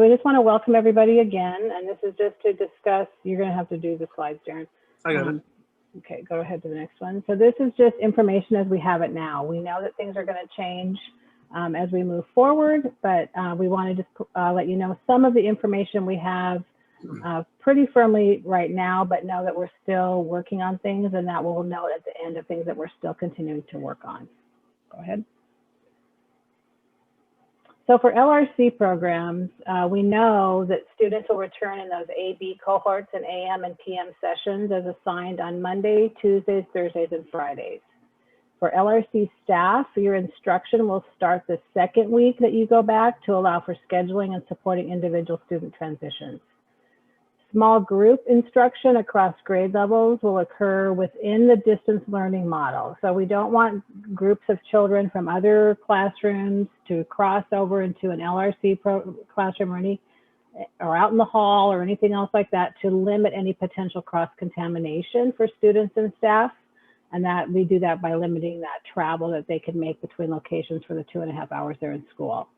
we just want to welcome everybody again, and this is just to discuss, you're going to have to do the slides, Darren. I got it. Okay, go ahead to the next one. So this is just information as we have it now. We know that things are going to change as we move forward, but we want to just let you know some of the information we have pretty firmly right now, but know that we're still working on things, and that we'll note at the end of things that we're still continuing to work on. Go ahead. So for LRC programs, we know that students will return in those AB cohorts and AM and PM sessions as assigned on Monday, Tuesdays, Thursdays, and Fridays. For LRC staff, your instruction will start the second week that you go back to allow for scheduling and supporting individual student transitions. Small group instruction across grade levels will occur within the distance learning model. So we don't want groups of children from other classrooms to cross over into an LRC classroom or out in the hall or anything else like that to limit any potential cross-contamination for students and staff. And that we do that by limiting that travel that they can make between locations for the 2.5 hours they're in school.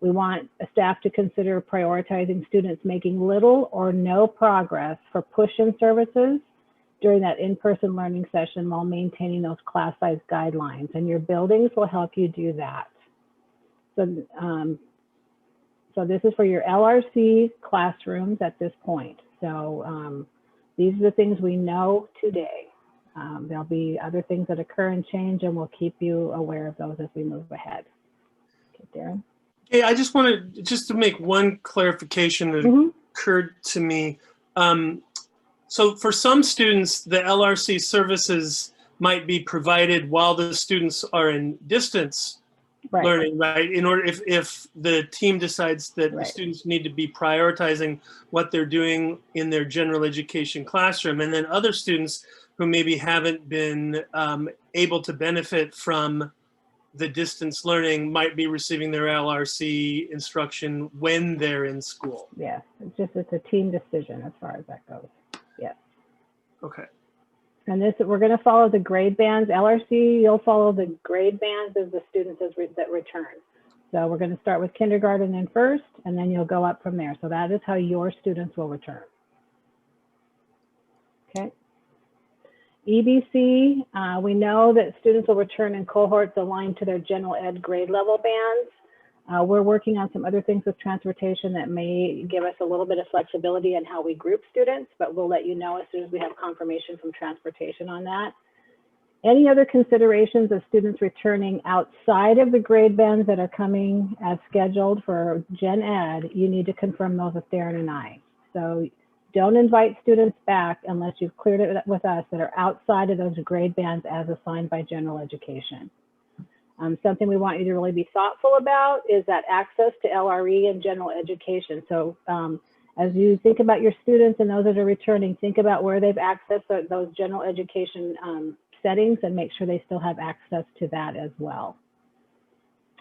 We want staff to consider prioritizing students making little or no progress for push-in services during that in-person learning session while maintaining those class size guidelines, and your buildings will help you do that. So, so this is for your LRC classrooms at this point. So these are the things we know today. There'll be other things that occur and change, and we'll keep you aware of those as we move ahead. Okay, Darren. Hey, I just wanted to make one clarification that occurred to me. So for some students, the LRC services might be provided while the students are in distance learning, right? In order, if the team decides that the students need to be prioritizing what they're doing in their general education classroom, and then other students who maybe haven't been able to benefit from the distance learning might be receiving their LRC instruction when they're in school. Yeah, it's a team decision as far as that goes. Yes. Okay. And this, we're going to follow the grade bands. LRC, you'll follow the grade bands of the students that return. So we're going to start with kindergarten and first, and then you'll go up from there. So that is how your students will return. Okay. EBC, we know that students will return in cohorts aligned to their general ed grade level bands. We're working on some other things with transportation that may give us a little bit of flexibility in how we group students, but we'll let you know as soon as we have confirmation from transportation on that. Any other considerations of students returning outside of the grade bands that are coming as scheduled for Gen Ed, you need to confirm those with Darren and I. So don't invite students back unless you've cleared it with us that are outside of those grade bands as assigned by general education. Something we want you to really be thoughtful about is that access to LRE and general education. So as you think about your students and those that are returning, think about where they've accessed those general education settings and make sure they still have access to that as well.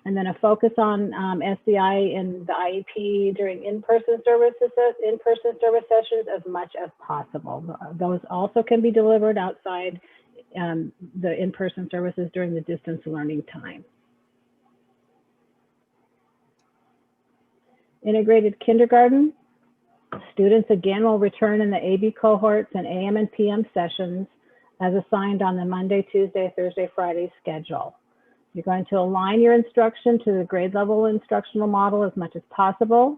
And then a focus on SCI and the IEP during in-person service sessions as much as possible. Those also can be delivered outside the in-person services during the distance learning time. Integrated kindergarten, students again will return in the AB cohorts and AM and PM sessions as assigned on the Monday, Tuesday, Thursday, Friday schedule. You're going to align your instruction to the grade level instructional model as much as possible.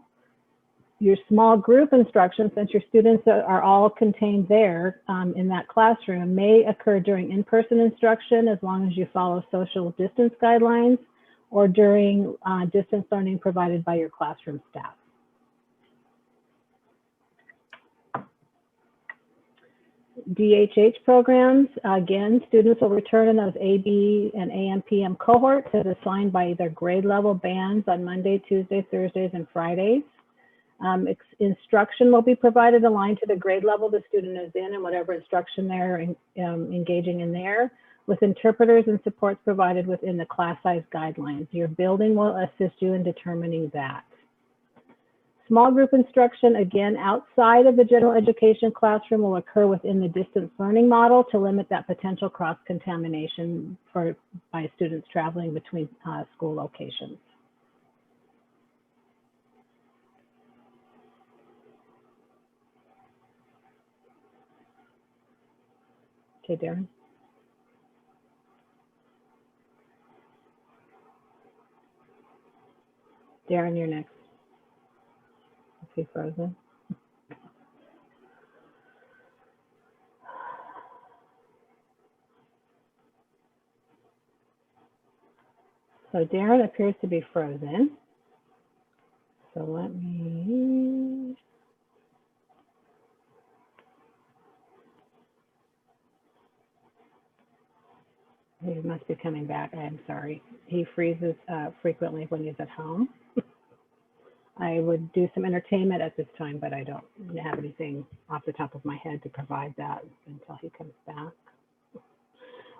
Your small group instruction, since your students are all contained there in that classroom, may occur during in-person instruction as long as you follow social distance guidelines or during distance learning provided by your classroom staff. DHH programs, again, students will return in those AB and AM/PM cohorts as assigned by their grade level bands on Monday, Tuesday, Thursdays, and Fridays. Instruction will be provided aligned to the grade level the student is in and whatever instruction they're engaging in there, with interpreters and supports provided within the class size guidelines. Your building will assist you in determining that. Small group instruction, again, outside of the general education classroom will occur within the distance learning model to limit that potential cross-contamination by students traveling between school locations. Okay, Darren. Darren, you're next. Is he frozen? So Darren appears to be frozen. So let me. He must be coming back. I'm sorry. He freezes frequently when he's at home. I would do some entertainment at this time, but I don't have anything off the top of my head to provide that until he comes back.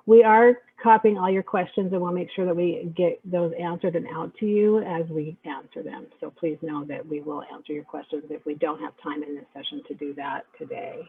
We are copying all your questions, and we'll make sure that we get those answered and out to you as we answer them. So please know that we will answer your questions if we don't have time in this session to do that today.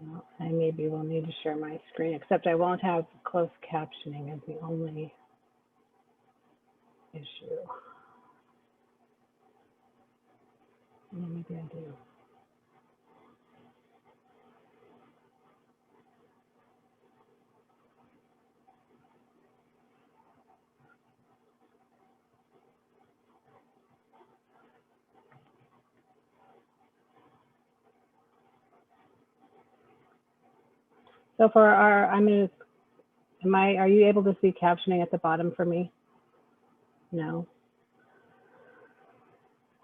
Well, I maybe will need to share my screen, except I won't have closed captioning as the only issue. Yeah, maybe I do. So for our, are you able to see captioning at the bottom for me? No.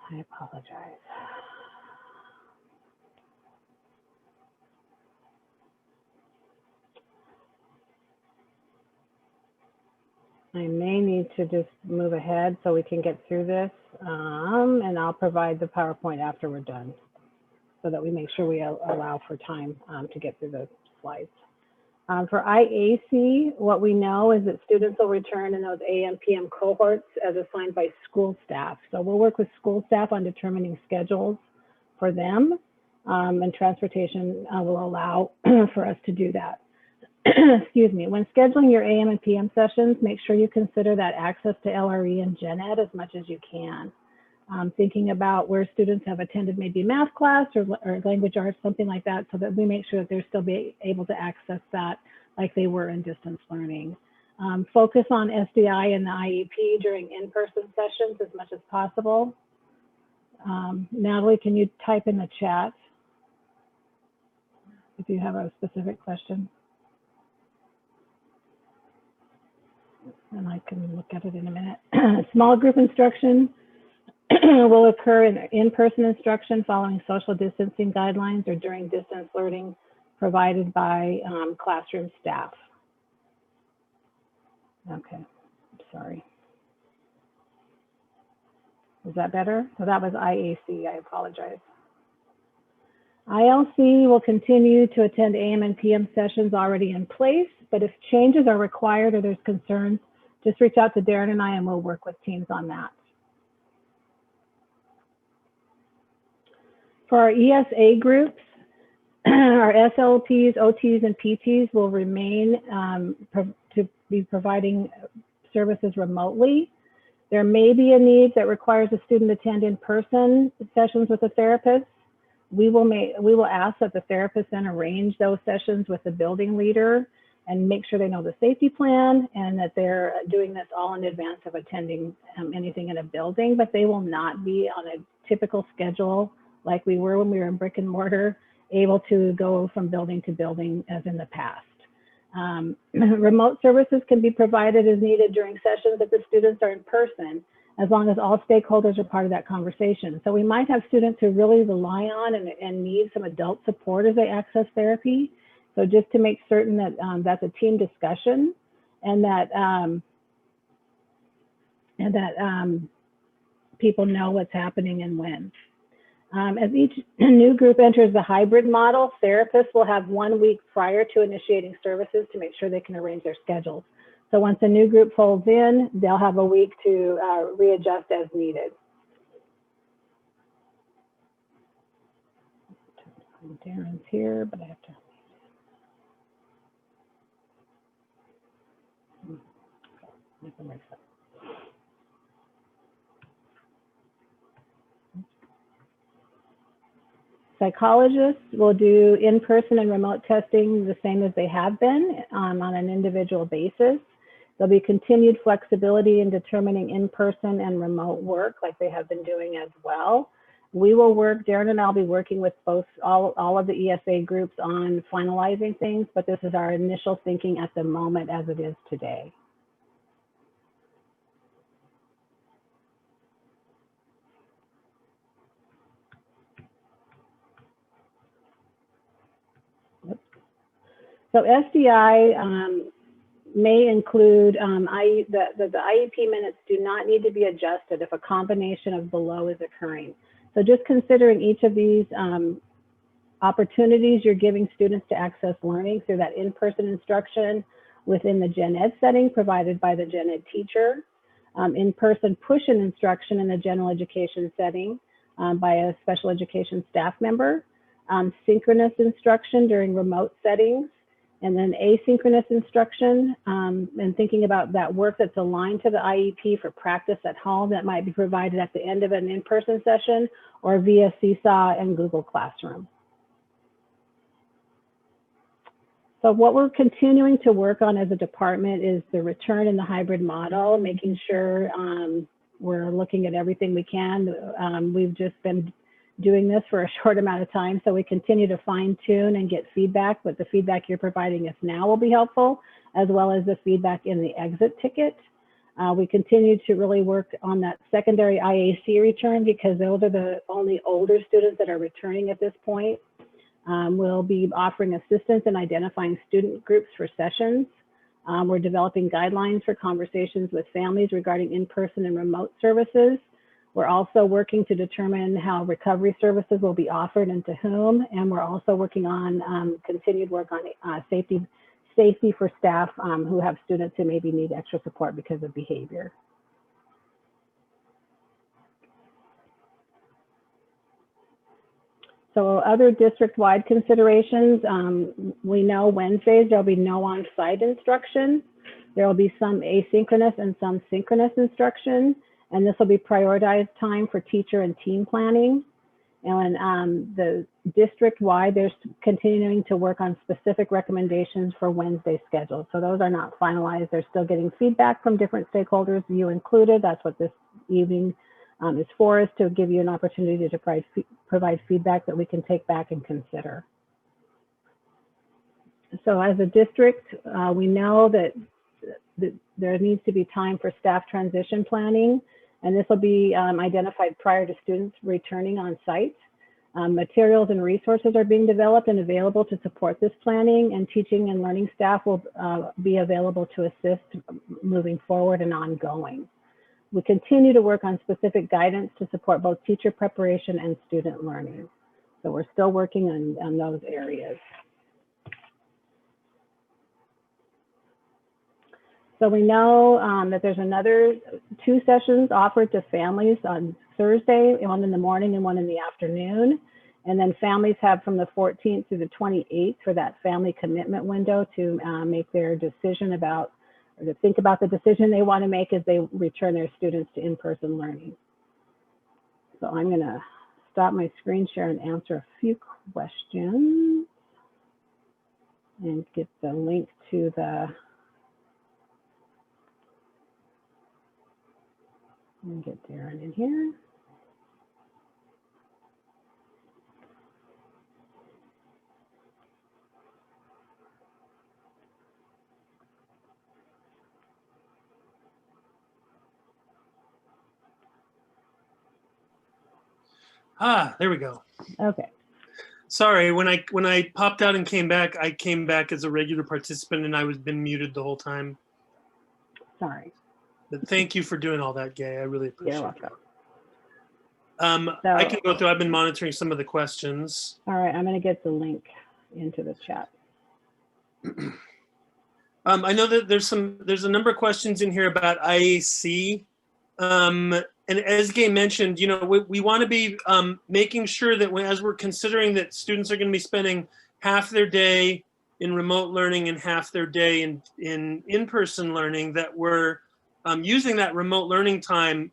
I apologize. I may need to just move ahead so we can get through this, and I'll provide the PowerPoint after we're done so that we make sure we allow for time to get through the slides. For IAC, what we know is that students will return in those AM, PM cohorts as assigned by school staff. So we'll work with school staff on determining schedules for them, and transportation will allow for us to do that. Excuse me. When scheduling your AM and PM sessions, make sure you consider that access to LRE and Gen Ed as much as you can. Thinking about where students have attended maybe math class or language arts, something like that, so that we make sure that they're still be able to access that like they were in distance learning. Focus on SDI and the IEP during in-person sessions as much as possible. Natalie, can you type in the chat if you have a specific question? And I can look at it in a minute. Small group instruction will occur in in-person instruction following social distancing guidelines or during distance learning provided by classroom staff. Okay, sorry. Is that better? So that was IAC, I apologize. ILC will continue to attend AM and PM sessions already in place, but if changes are required or there's concerns, just reach out to Darren and I and we'll work with teams on that. For our ESA groups, our SLPs, OTs, and PTs will remain to be providing services remotely. There may be a need that requires a student attend in-person sessions with a therapist. We will ask that the therapist then arrange those sessions with the building leader and make sure they know the safety plan and that they're doing this all in advance of attending anything in a building, but they will not be on a typical schedule like we were when we were in brick and mortar, able to go from building to building as in the past. Remote services can be provided as needed during sessions if the students are in person, as long as all stakeholders are part of that conversation. So we might have students who really rely on and need some adult support as they access therapy. So just to make certain that that's a team discussion and that people know what's happening and when. As each new group enters the hybrid model, therapists will have 1 week prior to initiating services to make sure they can arrange their schedules. So once a new group folds in, they'll have a week to readjust as needed. Darren's here, but I have to. Psychologists will do in-person and remote testing the same as they have been on an individual basis. There'll be continued flexibility in determining in-person and remote work like they have been doing as well. We will work, Darren and I'll be working with both all of the ESA groups on finalizing things, but this is our initial thinking at the moment as it is today. So SDI may include, the IEP minutes do not need to be adjusted if a combination of below is occurring. So just considering each of these opportunities you're giving students to access learning through that in-person instruction within the gen ed setting provided by the gen ed teacher, in-person push-in instruction in the general education setting by a special education staff member, synchronous instruction during remote settings, and then asynchronous instruction, and thinking about that work that's aligned to the IEP for practice at home that might be provided at the end of an in-person session or via Seesaw and Google Classroom. So what we're continuing to work on as a department is the return in the hybrid model, making sure we're looking at everything we can. We've just been doing this for a short amount of time, so we continue to fine tune and get feedback, but the feedback you're providing us now will be helpful, as well as the feedback in the exit ticket. We continue to really work on that secondary IAC return because those are the only older students that are returning at this point. We'll be offering assistance in identifying student groups for sessions. We're developing guidelines for conversations with families regarding in-person and remote services. We're also working to determine how recovery services will be offered and to whom, and we're also working on continued work on safety for staff who have students who maybe need extra support because of behavior. So other district-wide considerations, we know Wednesdays there'll be no on-site instruction. There will be some asynchronous and some synchronous instruction, and this will be prioritized time for teacher and team planning. And the district-wide, there's continuing to work on specific recommendations for Wednesday schedules. So those are not finalized. They're still getting feedback from different stakeholders, you included. That's what this evening is for, is to give you an opportunity to provide feedback that we can take back and consider. So as a district, we know that there needs to be time for staff transition planning, and this will be identified prior to students returning on site. Materials and resources are being developed and available to support this planning, and teaching and learning staff will be available to assist moving forward and ongoing. We continue to work on specific guidance to support both teacher preparation and student learning. So we're still working on those areas. So we know that there's another 2 sessions offered to families on Thursday, one in the morning and one in the afternoon. And then families have from the 14th through the 28th for that family commitment window to make their decision about, or to think about the decision they want to make as they return their students to in-person learning. So I'm going to stop my screen share and answer a few questions and get the link to the, and get Darren in here. Ah, there we go. Okay. Sorry, when I popped out and came back, I came back as a regular participant and I was been muted the whole time. Sorry. But thank you for doing all that, Gay. I really appreciate You're it. welcome. I can go through. I've been monitoring some of the questions. All right, I'm going to get the link into the chat. I know that there's a number of questions in here about IAC. And as Gay mentioned, you know, we want to be making sure that as we're considering that students are going to be spending half their day in remote learning and half their day in-person learning, that we're using that remote learning time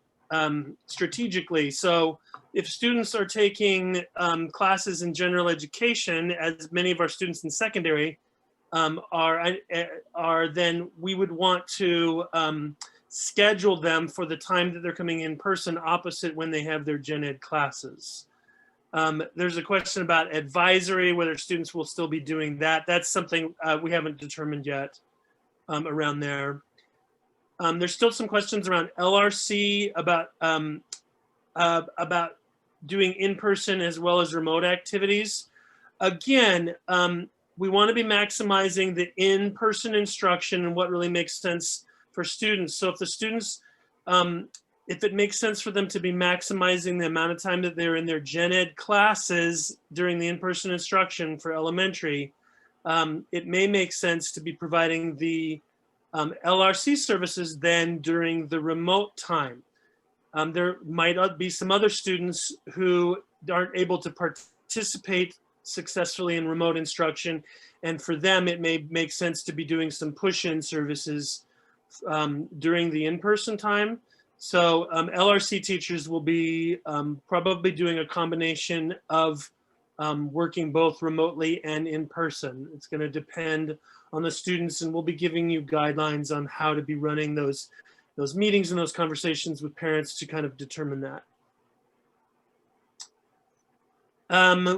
strategically. So if students are taking classes in general education, as many of our students in secondary are, then we would want to schedule them for the time that they're coming in person opposite when they have their gen ed classes. There's a question about advisory, whether students will still be doing that. That's something we haven't determined yet around there. There's still some questions around LRC about doing in-person as well as remote activities. Again, we want to be maximizing the in-person instruction and what really makes sense for students. So if the students, if it makes sense for them to be maximizing the amount of time that they're in their gen ed classes during the in-person instruction for elementary, it may make sense to be providing the LRC services then during the remote time. There might be some other students who aren't able to participate successfully in remote instruction, and for them it may make sense to be doing some push-in services during the in-person time. So LRC teachers will be probably doing a combination of working both remotely and in person. It's going to depend on the students, and we'll be giving you guidelines on how to be running those meetings and those conversations with parents to kind of determine that.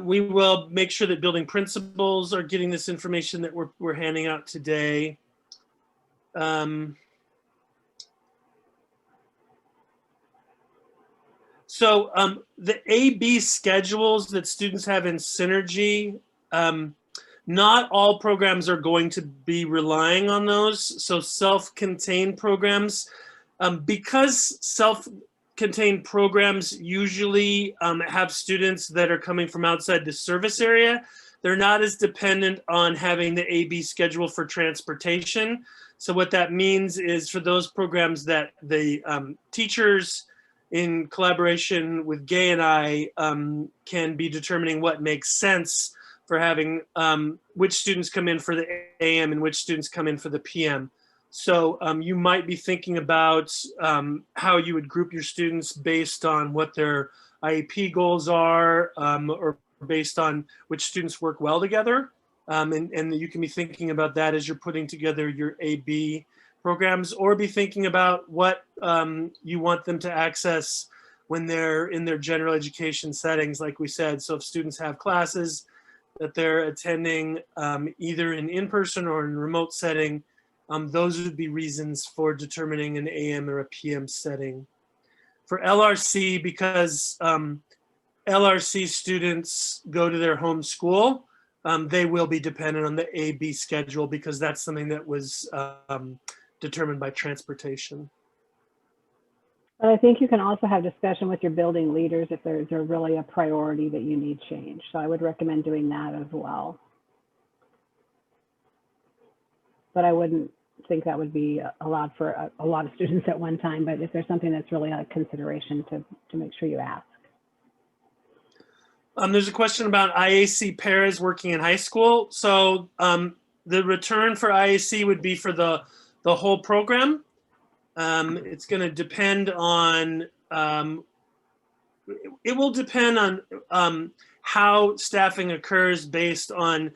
We will make sure that building principals are getting this information that we're handing out today. So the A-B schedules that students have in Synergy, not all programs are going to be relying on those. So self-contained programs, because self-contained programs usually have students that are coming from outside the service area, they're not as dependent on having the A-B schedule for transportation. So what that means is for those programs that the teachers in collaboration with Gay and I can be determining what makes sense for having which students come in for the AM and which students come in for the PM. So you might be thinking about how you would group your students based on what their IEP goals are, or based on which students work well together. And you can be thinking about that as you're putting together your AB programs, or be thinking about what you want them to access when they're in their general education settings, like we said. So if students have classes that they're attending either in person or in remote setting, those would be reasons for determining an AM or a PM setting. For LRC, because LRC students go to their home school, they will be dependent on the A-B schedule, because that's something that was determined by transportation. But I think you can also have discussion with your building leaders if there's really a priority that you need change. So I would recommend doing that as well. But I wouldn't think that would be allowed for a lot of students at one time. But if there's something that's really a consideration, to make sure you ask. There's a question about IAC pairs working in high school. So the return for IAC would be for the whole program. It's going to depend on, it will depend on how staffing occurs based on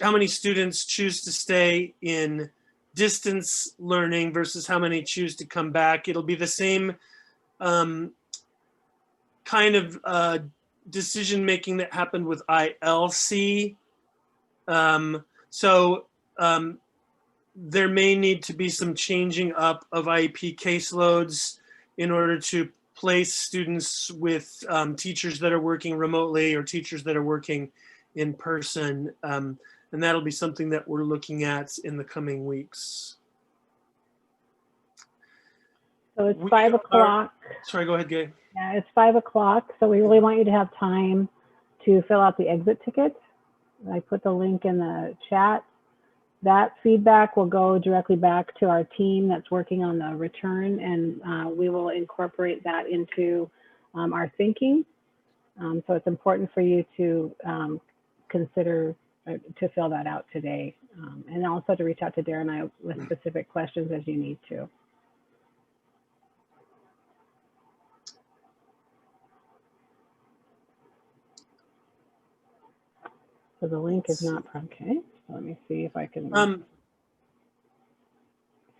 how many students choose to stay in distance learning versus how many choose to come back. It'll be the same kind of decision making that happened with ILC. There may need to be some changing up of IEP caseloads in order to place students with teachers that are working remotely or teachers that are working in person. And that'll be something that we're looking at in the coming weeks. So it's 5 o'clock. Sorry, go ahead, Gay. Yeah, it's 5 o'clock. So we really want you to have time to fill out the exit ticket. I put the link in the chat. That feedback will go directly back to our team that's working on the return, and we will incorporate that into our thinking. So it's important for you to consider to fill that out today, and also to reach out to Darren and I with specific questions as you need to. So the link is not, okay, so let me see if I can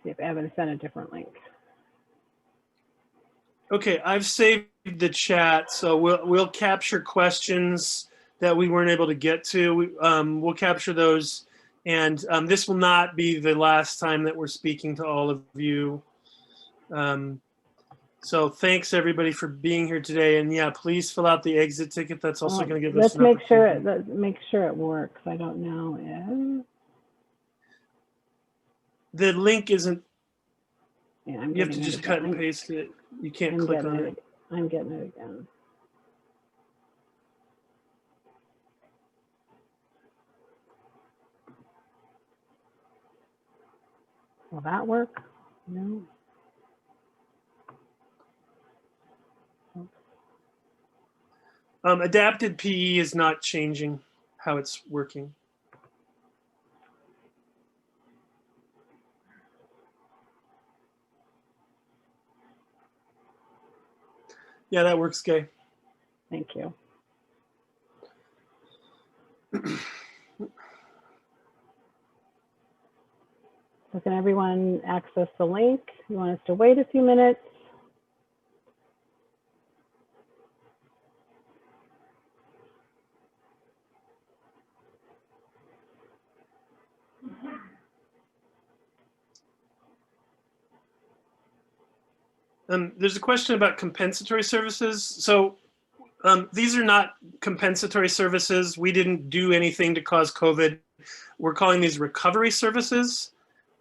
see if Evan sent a different link. Okay, I've saved the chat, so we'll capture questions that we weren't able to get to. We'll capture those, and this will not be the last time that we're speaking to all of you. So thanks everybody for being here today, and yeah, please fill out the exit ticket. That's also going to give us. Let's make sure it works. I don't know if the link isn't. Yeah, you have to just cut and paste it. You can't click on it. I'm getting it again. Will that work? No. Adapted PE is not changing how it's working. Yeah, that works, Gay. Thank you. So can everyone access the link? You want us to wait a few minutes? There's a question about compensatory services. So these are not compensatory services. We didn't do anything to cause COVID. We're calling these recovery services.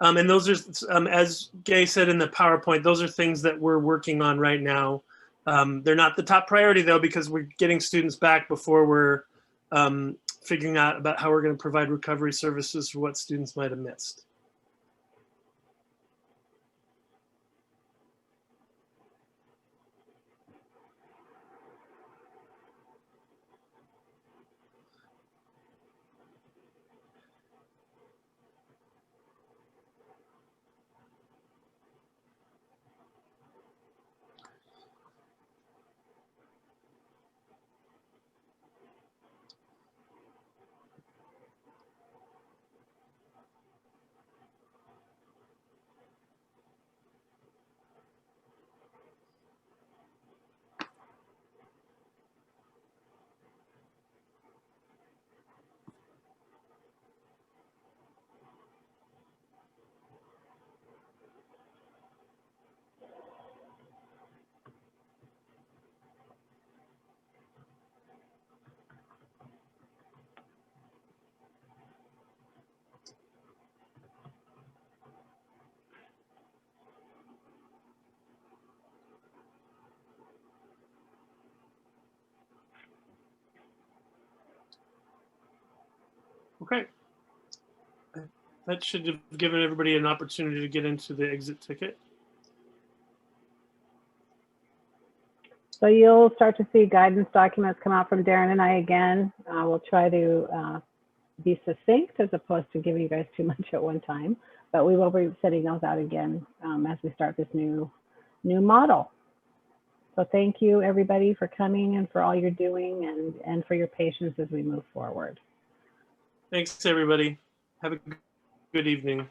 And those are, as Gay said in the PowerPoint, those are things that we're working on right now. They're not the top priority though, because we're getting students back before we're figuring out about how we're going to provide recovery services for what students might have missed. Okay. That should have given everybody an opportunity to get into the exit ticket. So you'll start to see guidance documents come out from Darren and I again. We'll try to be succinct as opposed to giving you guys too much at one time, but we will be sending those out again as we start this new model. So thank you everybody for coming and for all you're doing and for your patience as we move forward. Thanks everybody. Have a good evening.